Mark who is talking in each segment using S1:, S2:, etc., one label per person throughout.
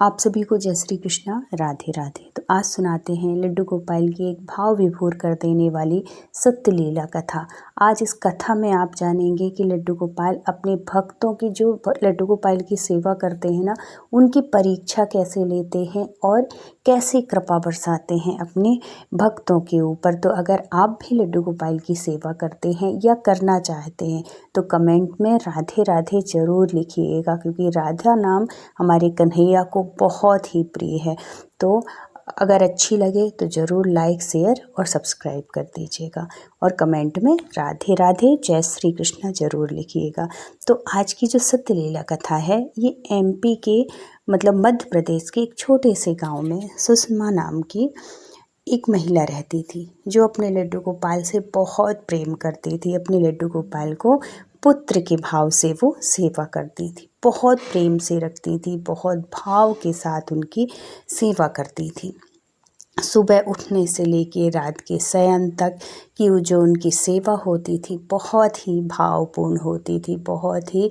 S1: आप सभी को जय श्री कृष्णा, राधे राधे। तो आज सुनाते हैं लड्डू गोपाल की एक भाव विभोर कर देने वाली सत्य लीला कथा। आज इस कथा में आप जानेंगे कि लड्डू गोपाल अपने भक्तों की, जो लड्डू गोपाल की सेवा करते हैं ना, उनकी परीक्षा कैसे लेते हैं और कैसे कृपा बरसाते हैं अपने भक्तों के ऊपर। तो अगर आप भी लड्डू गोपाल की सेवा करते हैं या करना चाहते हैं तो कमेंट में राधे राधे ज़रूर लिखिएगा, क्योंकि राधा नाम हमारे कन्हैया को बहुत ही प्रिय है। तो अगर अच्छी लगे तो ज़रूर लाइक, शेयर और सब्सक्राइब कर दीजिएगा और कमेंट में राधे राधे जय श्री कृष्णा ज़रूर लिखिएगा। तो आज की जो सत्य लीला कथा है ये एमपी के मध्य प्रदेश के एक छोटे से गांव में सुषमा नाम की एक महिला रहती थी, जो अपने लड्डू गोपाल से बहुत प्रेम करती थी। अपने लड्डू गोपाल को पुत्र के भाव से वो सेवा करती थी, बहुत प्रेम से रखती थी, बहुत भाव के साथ उनकी सेवा करती थी। सुबह उठने से लेके रात के शयन तक की जो उनकी सेवा होती थी बहुत ही भावपूर्ण होती थी, बहुत ही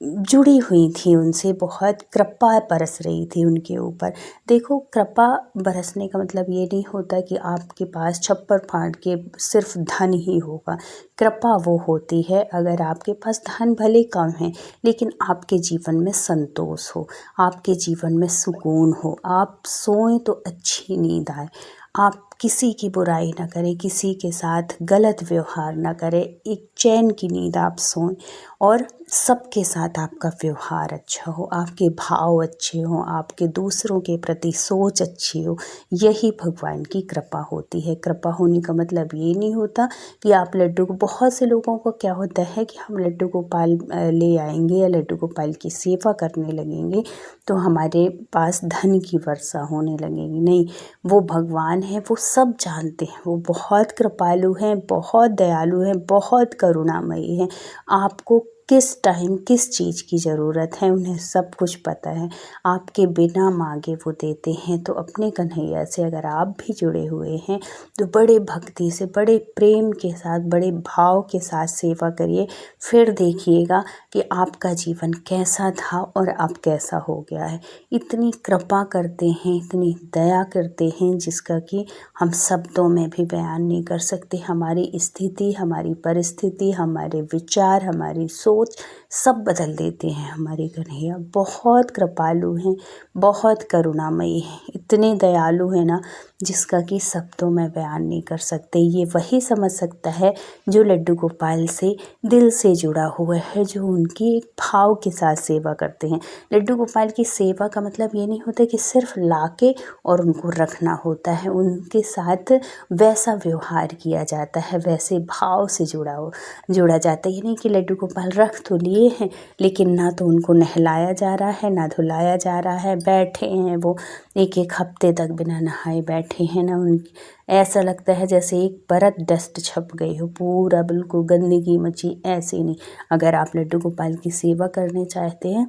S1: जुड़ी हुई थी उनसे, बहुत कृपा बरस रही थी उनके ऊपर। देखो, कृपा बरसने का मतलब ये नहीं होता कि आपके पास छप्पर फाड़ के सिर्फ धन ही होगा। कृपा वो होती है अगर आपके पास धन भले कम है लेकिन आपके जीवन में संतोष हो, आपके जीवन में सुकून हो, आप सोएं तो अच्छी नींद आए, आप किसी की बुराई ना करें, किसी के साथ गलत व्यवहार ना करें, एक चैन की नींद आप सोएं और सबके साथ आपका व्यवहार अच्छा हो, आपके भाव अच्छे हों, आपके दूसरों के प्रति सोच अच्छी हो। यही भगवान की कृपा होती है। कृपा होने का मतलब ये नहीं होता कि आप लड्डू को, बहुत से लोगों को क्या होता है कि हम लड्डू गोपाल ले आएंगे या लड्डू गोपाल की सेवा करने लगेंगे तो हमारे पास धन की वर्षा होने लगेगी। नहीं, वो भगवान है, वो सब जानते हैं, वो बहुत कृपालु हैं, बहुत दयालु हैं, बहुत करुणामयी हैं। आपको किस टाइम किस चीज़ की ज़रूरत है उन्हें सब कुछ पता है। आपके बिना मांगे वो देते हैं। तो अपने कन्हैया से अगर आप भी जुड़े हुए हैं तो बड़े भक्ति से, बड़े प्रेम के साथ, बड़े भाव के साथ सेवा करिए, फिर देखिएगा कि आपका जीवन कैसा था और अब कैसा हो गया है। इतनी कृपा करते हैं, इतनी दया करते हैं जिसका कि हम शब्दों में भी बयान नहीं कर सकते। हमारी स्थिति, हमारी परिस्थिति, हमारे विचार, हमारी सोच सब बदल देते हैं। हमारे कन्हैया बहुत कृपालु हैं, बहुत करुणामयी हैं, इतने दयालु हैं ना जिसका कि शब्दों में बयान नहीं कर सकते। ये वही समझ सकता है जो लड्डू गोपाल से दिल से जुड़ा हुआ है, जो उनकी एक भाव के साथ सेवा करते हैं। लड्डू गोपाल की सेवा का मतलब ये नहीं होता कि सिर्फ लाके और उनको रखना होता है, उनके साथ वैसा व्यवहार किया जाता है, वैसे भाव से जुड़ा जाता है। ये नहीं कि लड्डू गोपाल रख तो लिए हैं लेकिन ना तो उनको नहलाया जा रहा है, ना धुलाया जा रहा है, बैठे हैं वो एक एक हफ्ते तक बिना नहाए बैठे हैं ना। उनकी ऐसा लगता है जैसे एक परत डस्ट छप गई हो, पूरा बिल्कुल गंदगी मची, ऐसे नहीं। अगर आप लड्डू गोपाल की सेवा करने चाहते हैं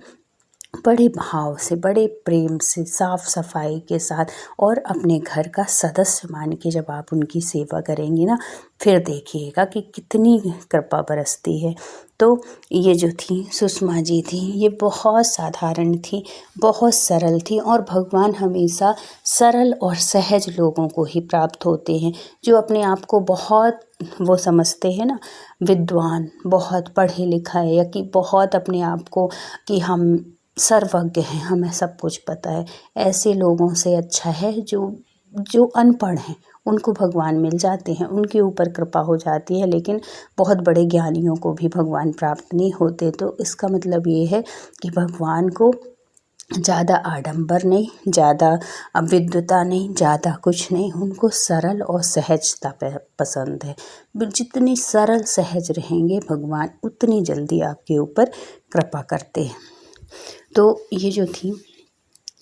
S1: बड़े भाव से, बड़े प्रेम से, साफ सफाई के साथ और अपने घर का सदस्य मान के जब आप उनकी सेवा करेंगे ना, फिर देखिएगा कि कितनी कृपा बरसती है। तो ये जो थी सुषमा जी थी, ये बहुत साधारण थी, बहुत सरल थी और भगवान हमेशा सरल और सहज लोगों को ही प्राप्त होते हैं, जो अपने आप को बहुत, वो समझते हैं ना, विद्वान, बहुत पढ़े लिखा है, या कि बहुत अपने आप को कि हम सर्वज्ञ हैं, हमें सब कुछ पता है। ऐसे लोगों से अच्छा है जो अनपढ़ हैं, उनको भगवान मिल जाते हैं, उनके ऊपर कृपा हो जाती है। लेकिन बहुत बड़े ज्ञानियों को भी भगवान प्राप्त नहीं होते। तो इसका मतलब ये है कि भगवान को ज़्यादा आडंबर नहीं, ज़्यादा विद्वता नहीं, ज़्यादा कुछ नहीं, उनको सरल और सहजता पसंद है। जितनी सरल सहज रहेंगे भगवान उतनी जल्दी आपके ऊपर कृपा करते हैं। तो ये जो थी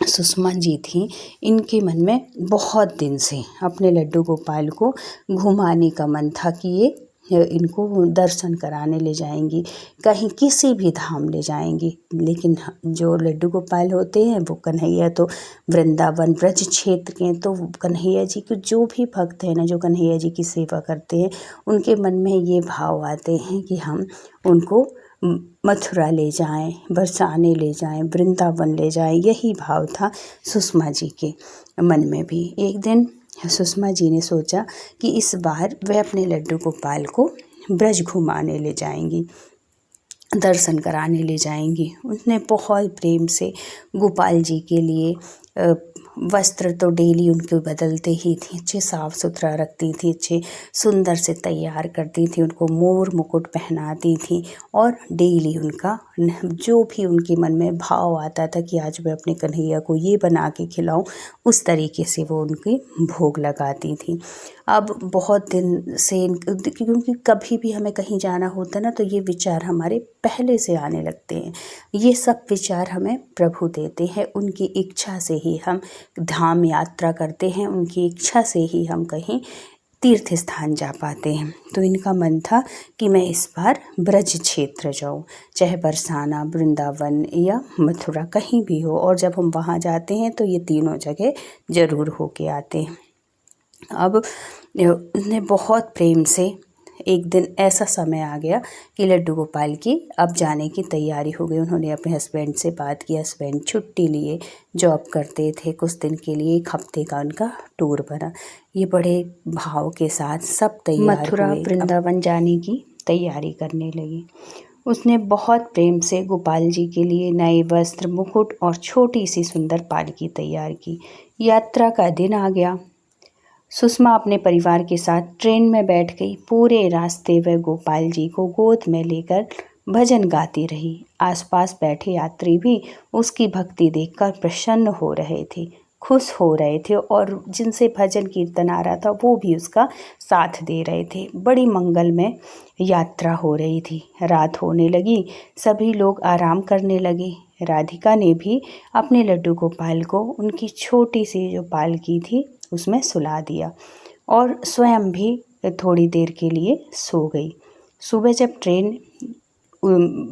S1: सुषमा जी थी, इनके मन में बहुत दिन से अपने लड्डू गोपाल को घुमाने का मन था कि ये इनको दर्शन कराने ले जाएंगी, कहीं किसी भी धाम ले जाएंगी। लेकिन जो लड्डू गोपाल होते हैं वो कन्हैया तो वृंदावन ब्रज क्षेत्र के, तो कन्हैया जी के जो भी भक्त हैं ना, जो कन्हैया जी की सेवा करते हैं, उनके मन में ये भाव आते हैं कि हम उनको मथुरा ले जाएं, बरसाने ले जाएं, वृंदावन ले जाएं, यही भाव था सुषमा जी के मन में भी। एक दिन सुषमा जी ने सोचा कि इस बार वह अपने लड्डू गोपाल को ब्रज घुमाने ले जाएंगी, दर्शन कराने ले जाएंगी। उसने बहुत प्रेम से गोपाल जी के लिए वस्त्र तो डेली उनके बदलते ही थी, अच्छे साफ़ सुथरा रखती थी, अच्छे सुंदर से तैयार करती थी, उनको मोर मुकुट पहनाती थी और डेली उनका जो भी उनके मन में भाव आता था कि आज मैं अपने कन्हैया को ये बना के खिलाऊं, उस तरीके से वो उनकी भोग लगाती थी। अब बहुत दिन से क्योंकि कभी भी हमें कहीं जाना होता ना तो ये विचार हमारे पहले से आने लगते हैं। ये सब विचार हमें प्रभु देते हैं, उनकी इच्छा से ही हम धाम यात्रा करते हैं, उनकी इच्छा से ही हम कहीं तीर्थ स्थान जा पाते हैं। तो इनका मन था कि मैं इस बार ब्रज क्षेत्र जाऊं, चाहे बरसाना, वृंदावन या मथुरा कहीं भी हो, और जब हम वहाँ जाते हैं तो ये तीनों जगह ज़रूर होके आते हैं। अब उसने बहुत प्रेम से एक दिन ऐसा समय आ गया कि लड्डू गोपाल की अब जाने की तैयारी हो गई। उन्होंने अपने हस्बैंड से बात की, हस्बैंड छुट्टी लिए जॉब करते थे, कुछ दिन के लिए 1 हफ्ते का उनका टूर बना। ये बड़े भाव के साथ सब तैयार मथुरा वृंदावन जाने की तैयारी करने लगी। उसने बहुत प्रेम से गोपाल जी के लिए नए वस्त्र, मुकुट और छोटी सी सुंदर पालकी तैयार की। यात्रा का दिन आ गया। सुषमा अपने परिवार के साथ ट्रेन में बैठ गई। पूरे रास्ते वह गोपाल जी को गोद में लेकर भजन गाती रही। आसपास बैठे यात्री भी उसकी भक्ति देखकर प्रसन्न हो रहे थे, खुश हो रहे थे, और जिनसे भजन कीर्तन आ रहा था वो भी उसका साथ दे रहे थे। बड़ी मंगलमय यात्रा हो रही थी। रात होने लगी, सभी लोग आराम करने लगे। राधिका ने भी अपने लड्डू गोपाल को उनकी छोटी सी जो पालकी थी उसमें सुला दिया और स्वयं भी थोड़ी देर के लिए सो गई। सुबह जब ट्रेन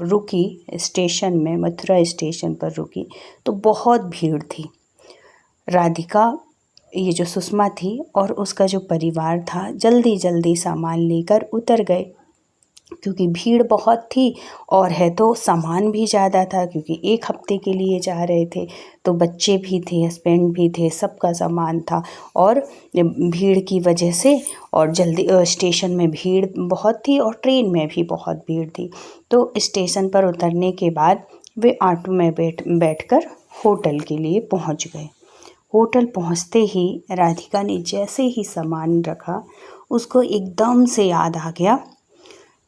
S1: रुकी स्टेशन में, मथुरा स्टेशन पर रुकी, तो बहुत भीड़ थी। राधिका, ये जो सुषमा थी, और उसका जो परिवार था, जल्दी जल्दी सामान लेकर उतर गए क्योंकि भीड़ बहुत थी, और है तो सामान भी ज़्यादा था क्योंकि 1 हफ्ते के लिए जा रहे थे। तो बच्चे भी थे, हस्बैंड भी थे, सबका सामान था, और भीड़ की वजह से, और जल्दी स्टेशन में भीड़ बहुत थी और ट्रेन में भी बहुत भीड़ थी। तो स्टेशन पर उतरने के बाद वे ऑटो में बैठकर होटल के लिए पहुंच गए। होटल पहुंचते ही राधिका ने जैसे ही सामान रखा, उसको एकदम से याद आ गया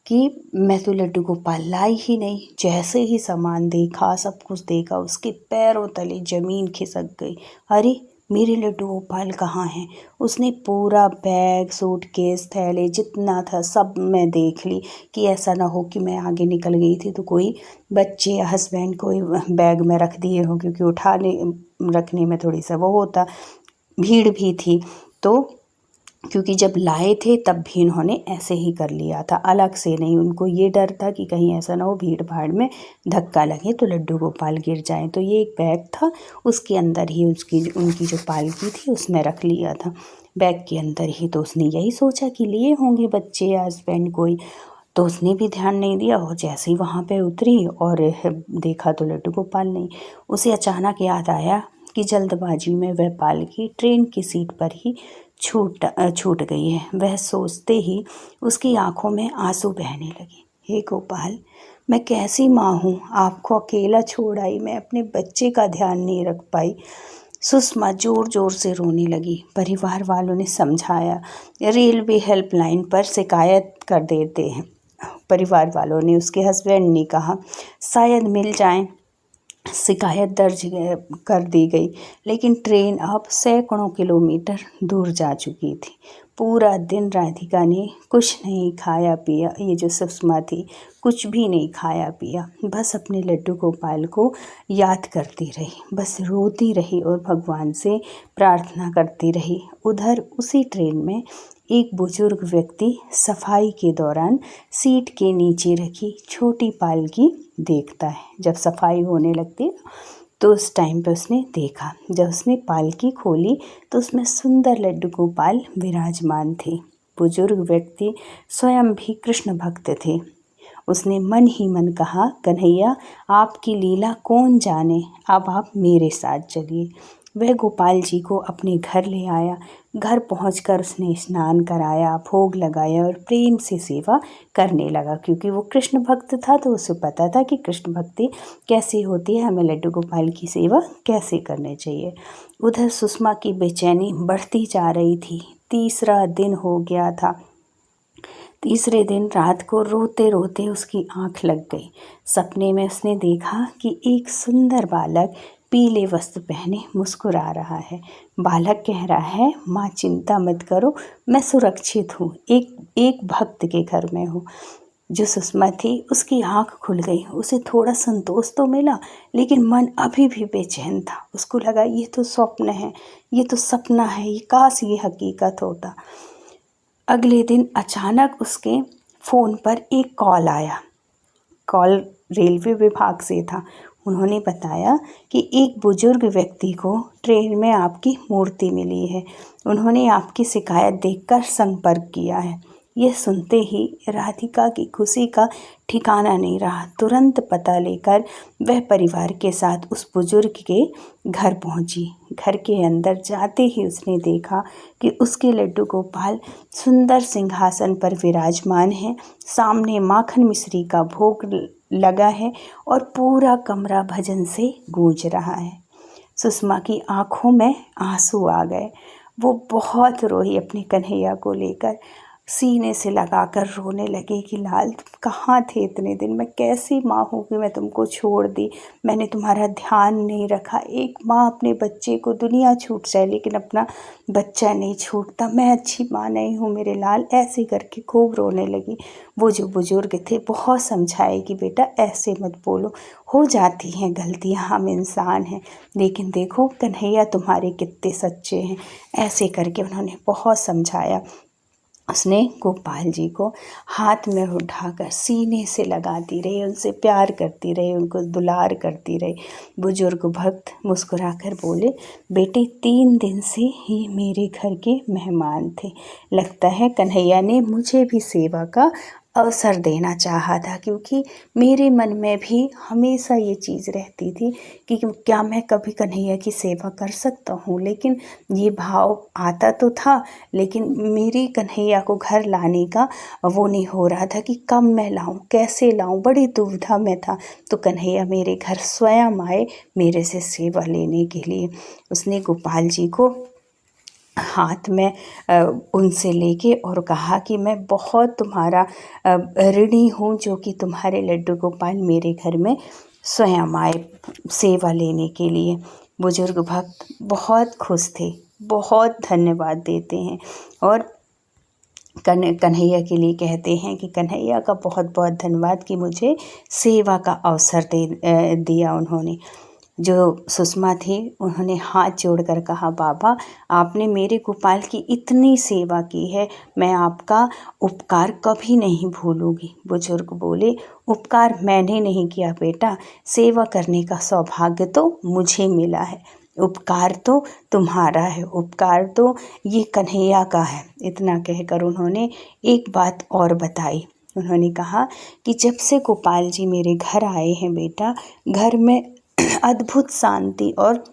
S1: कि मैं तो लड्डू गोपाल लाई ही नहीं। जैसे ही सामान देखा, सब कुछ देखा, उसके पैरों तले ज़मीन खिसक गई। अरे, मेरे लड्डू गोपाल कहाँ हैं? उसने पूरा बैग, सूटकेस, थैले जितना था सब मैं देख ली कि ऐसा ना हो कि मैं आगे निकल गई थी तो कोई बच्चे या हस्बैंड कोई बैग में रख दिए हो, क्योंकि उठाने रखने में थोड़ी सा वो होता, भीड़ भी थी। तो क्योंकि जब लाए थे तब भी इन्होंने ऐसे ही कर लिया था, अलग से नहीं। उनको ये डर था कि कहीं ऐसा ना हो भीड़ भाड़ में धक्का लगे तो लड्डू गोपाल गिर जाएं। तो ये एक बैग था, उसके अंदर ही उनकी जो पालकी थी उसमें रख लिया था, बैग के अंदर ही। तो उसने यही सोचा कि लिए होंगे बच्चे या हस्बैंड कोई, तो उसने भी ध्यान नहीं दिया। और जैसे ही वहाँ पे उतरी और देखा तो लड्डू गोपाल नहीं। उसे अचानक याद आया कि जल्दबाजी में वह पालकी ट्रेन की सीट पर ही छूट गई है। वह सोचते ही उसकी आंखों में आंसू बहने लगे। हे गोपाल, मैं कैसी माँ हूँ, आपको अकेला छोड़ आई, मैं अपने बच्चे का ध्यान नहीं रख पाई। सुषमा जोर जोर से रोने लगी। परिवार वालों ने समझाया, रेलवे हेल्पलाइन पर शिकायत कर देते हैं। परिवार वालों ने, उसके हस्बैंड ने कहा शायद मिल जाएं। शिकायत दर्ज कर दी गई, लेकिन ट्रेन अब सैकड़ों किलोमीटर दूर जा चुकी थी। पूरा दिन राधिका ने कुछ नहीं खाया पिया, ये जो सुषमा थी कुछ भी नहीं खाया पिया, बस अपने लड्डू गोपाल को याद करती रही, बस रोती रही और भगवान से प्रार्थना करती रही। उधर उसी ट्रेन में एक बुजुर्ग व्यक्ति सफाई के दौरान सीट के नीचे रखी छोटी पालकी देखता है। जब सफाई होने लगती तो उस टाइम पे उसने देखा, जब उसने पालकी खोली तो उसमें सुंदर लड्डू गोपाल विराजमान थे। बुजुर्ग व्यक्ति स्वयं भी कृष्ण भक्त थे उसने मन ही मन कहा, कन्हैया आपकी लीला कौन जाने, अब आप मेरे साथ चलिए। वह गोपाल जी को अपने घर ले आया। घर पहुंचकर उसने स्नान कराया, भोग लगाया और प्रेम से सेवा करने लगा, क्योंकि वो कृष्ण भक्त था तो उसे पता था कि कृष्ण भक्ति कैसी होती है, हमें लड्डू गोपाल की सेवा कैसे करनी चाहिए। उधर सुषमा की बेचैनी बढ़ती जा रही थी। तीसरा दिन हो गया था। तीसरे दिन रात को रोते रोते उसकी आंख लग गई। सपने में उसने देखा कि एक सुंदर बालक पीले वस्त्र पहने मुस्कुरा रहा है। बालक कह रहा है, माँ चिंता मत करो, मैं सुरक्षित हूँ, एक भक्त के घर में हूँ। जो सुषमा थी उसकी आंख खुल गई। उसे थोड़ा संतोष तो मिला, लेकिन मन अभी भी बेचैन था। उसको लगा ये तो स्वप्न है, ये तो सपना है, ये काश ये हकीकत होता। अगले दिन अचानक उसके फ़ोन पर एक कॉल आया। कॉल रेलवे विभाग से था। उन्होंने बताया कि एक बुजुर्ग व्यक्ति को ट्रेन में आपकी मूर्ति मिली है। उन्होंने आपकी शिकायत देखकर संपर्क किया है। यह सुनते ही राधिका की खुशी का ठिकाना नहीं रहा। तुरंत पता लेकर वह परिवार के साथ उस बुजुर्ग के घर पहुंची। घर के अंदर जाते ही उसने देखा कि उसके लड्डू गोपाल सुंदर सिंहासन पर विराजमान है। सामने माखन मिश्री का भोग लगा है और पूरा कमरा भजन से गूंज रहा है। सुषमा की आंखों में आंसू आ गए। वो बहुत रोई अपने कन्हैया को लेकर, सीने से लगाकर रोने लगी कि लाल तुम कहाँ थे इतने दिन, मैं कैसी माँ हूँ कि मैं तुमको छोड़ दी, मैंने तुम्हारा ध्यान नहीं रखा। एक माँ अपने बच्चे को दुनिया छूट जाए लेकिन अपना बच्चा नहीं छूटता, मैं अच्छी माँ नहीं हूँ मेरे लाल, ऐसे करके खूब रोने लगी। वो जो बुजुर्ग थे बहुत समझाए कि बेटा ऐसे मत बोलो, हो जाती हैं गलतियाँ, हम इंसान हैं, लेकिन देखो कन्हैया तुम्हारे कितने सच्चे हैं। ऐसे करके उन्होंने बहुत समझाया। उसने गोपाल जी को हाथ में उठाकर सीने से लगाती रही, उनसे प्यार करती रही, उनको दुलार करती रही। बुजुर्ग भक्त मुस्कुराकर बोले, बेटे 3 दिन से ही मेरे घर के मेहमान थे। लगता है कन्हैया ने मुझे भी सेवा का अवसर देना चाहा था, क्योंकि मेरे मन में भी हमेशा ये चीज़ रहती थी कि क्या मैं कभी कन्हैया की सेवा कर सकता हूँ। लेकिन ये भाव आता तो था, लेकिन मेरी कन्हैया को घर लाने का वो नहीं हो रहा था कि कब मैं लाऊं, कैसे लाऊं, बड़ी दुविधा में था। तो कन्हैया मेरे घर स्वयं आए मेरे से सेवा लेने के लिए। उसने गोपाल जी को हाथ में उनसे लेके और कहा कि मैं बहुत तुम्हारा ऋणी हूँ, जो कि तुम्हारे लड्डू गोपाल मेरे घर में स्वयं आए सेवा लेने के लिए। बुजुर्ग भक्त बहुत खुश थे, बहुत धन्यवाद देते हैं और कन्हैया के लिए कहते हैं कि कन्हैया का बहुत बहुत धन्यवाद कि मुझे सेवा का अवसर दिया उन्होंने। जो सुषमा थी उन्होंने हाथ जोड़कर कहा, बाबा आपने मेरे गोपाल की इतनी सेवा की है, मैं आपका उपकार कभी नहीं भूलूंगी। बुजुर्ग बोले, उपकार मैंने नहीं किया बेटा, सेवा करने का सौभाग्य तो मुझे मिला है, उपकार तो तुम्हारा है, उपकार तो ये कन्हैया का है। इतना कहकर उन्होंने एक बात और बताई। उन्होंने कहा कि जब से गोपाल जी मेरे घर आए हैं बेटा, घर में अद्भुत शांति और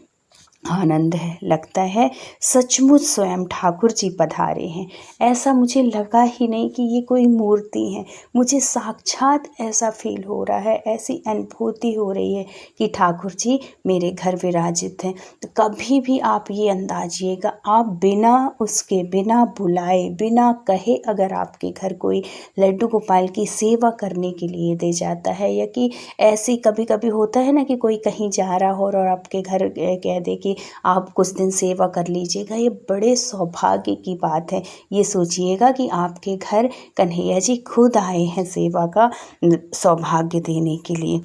S1: आनंद है। लगता है सचमुच स्वयं ठाकुर जी पधारे हैं। ऐसा मुझे लगा ही नहीं कि ये कोई मूर्ति है, मुझे साक्षात ऐसा फील हो रहा है, ऐसी अनुभूति हो रही है कि ठाकुर जी मेरे घर विराजित हैं। तो कभी भी आप ये अंदाजिएगा, आप बिना बुलाए, बिना कहे अगर आपके घर कोई लड्डू गोपाल की सेवा करने के लिए दे जाता है, या कि ऐसी कभी कभी होता है ना कि कोई कहीं जा रहा हो और आपके घर कह दे कि आप कुछ दिन सेवा कर लीजिएगा, ये बड़े सौभाग्य की बात है। ये सोचिएगा कि आपके घर कन्हैया जी खुद आए हैं सेवा का सौभाग्य देने के लिए।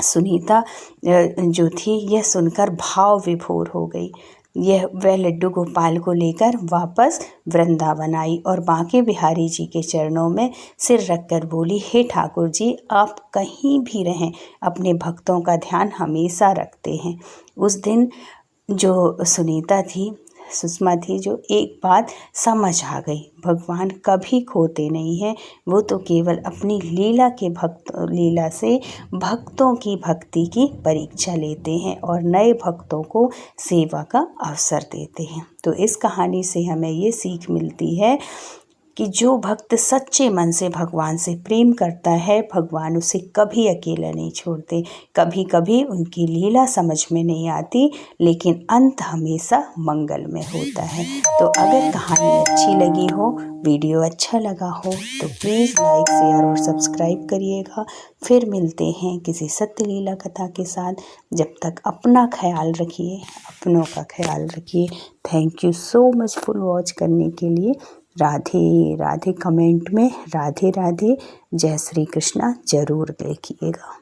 S1: सुनीता जो थी यह सुनकर भाव विभोर हो गई। वह लड्डू गोपाल को लेकर वापस वृंदावन आई और बांके बिहारी जी के चरणों में सिर रखकर बोली, हे ठाकुर जी आप कहीं भी रहें, अपने भक्तों का ध्यान हमेशा रखते हैं। उस दिन जो सुनीता थी सुषमा थी जो एक बात समझ आ गई, भगवान कभी खोते नहीं हैं, वो तो केवल अपनी लीला से भक्तों की भक्ति की परीक्षा लेते हैं और नए भक्तों को सेवा का अवसर देते हैं। तो इस कहानी से हमें ये सीख मिलती है कि जो भक्त सच्चे मन से भगवान से प्रेम करता है, भगवान उसे कभी अकेला नहीं छोड़ते। कभी कभी उनकी लीला समझ में नहीं आती, लेकिन अंत हमेशा मंगलमय होता है। तो अगर कहानी अच्छी लगी हो, वीडियो अच्छा लगा हो, तो प्लीज़ लाइक, शेयर और सब्सक्राइब करिएगा। फिर मिलते हैं किसी सत्य लीला कथा के साथ। जब तक अपना ख्याल रखिए, अपनों का ख्याल रखिए। Thank you so much for watch करने के लिए। राधे राधे। कमेंट में राधे राधे, जय श्री कृष्णा ज़रूर लिखिएगा।